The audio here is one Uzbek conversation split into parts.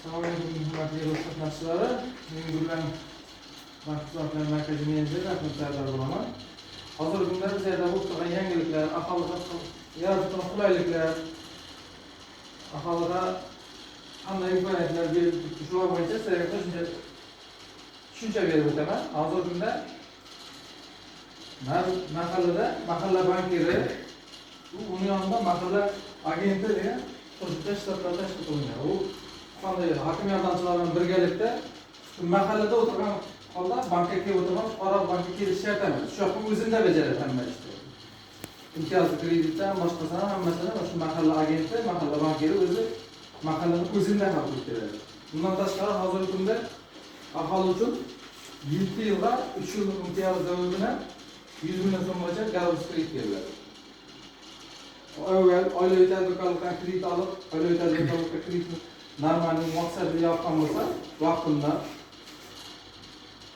Assalamualaikum hurmatli qatnashchilari. Men bilan mahsulotlar markazi menejeri Rahmat Sardor bo'laman. Hozirgi kunda bizlarda bo'lib turgan yangiliklar, aholiga yaratilgan qulayliklar, aholiga qanday imkoniyatlar berilib shular bo'yicha sizlarga qo'shimcha tushuncha berib o'taman. Hozirgi kunda mahallada mahalla bankiri, uning yonida mahalla agenti degan qo'shimcha shtatlar tashkil qilingan. U qanday hokim yordamchilari bilan birgalikda mahallada o'tirgan holda bankka kelib o'tirgan fuqaro bankka kelish shart emas. Shu yoqni o'zida bajaradi hamma ishni. Imtiyozli kreditdan boshqasini hammasini o'sha mahalla agenti, mahalla bankiri o'zi mahallani o'zida hal qilib beradi. Bundan tashqari hozirgi kunda aholi uchun 7 yilga 3 yillik imtiyoz davomida 100 million so'mgacha garantiya kredit beriladi. Avval oilaviy tadbirkorlikdan kredit olib, oilaviy tadbirkorlikda kreditni normalniy maqsadli yapgan bo'lsa, vaqtida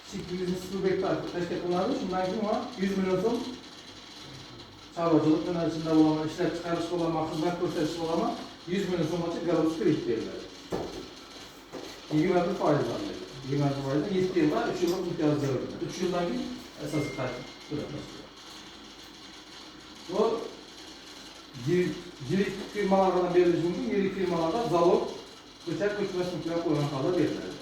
kichik biznes subyektlar tashkil qilinadi. Shundan keyin 100 million so'm chorvachilik yo'nalishida bo'lama, ishlab chiqarish bo'lama, xizmat ko'rsatish bo'lama 100 million so'mgacha garantiya kredit beriladi. 20% foizli. 20% 7 yilga 3 yillik imtiyoz beriladi. 3 yildan keyin asosiy tartib to'lanadi. Bu yirik firmalardan berilishi mumkin, yirik firmalarda zalog ko'chat ko'chmas mulklar qo'yilgan holda beriladi.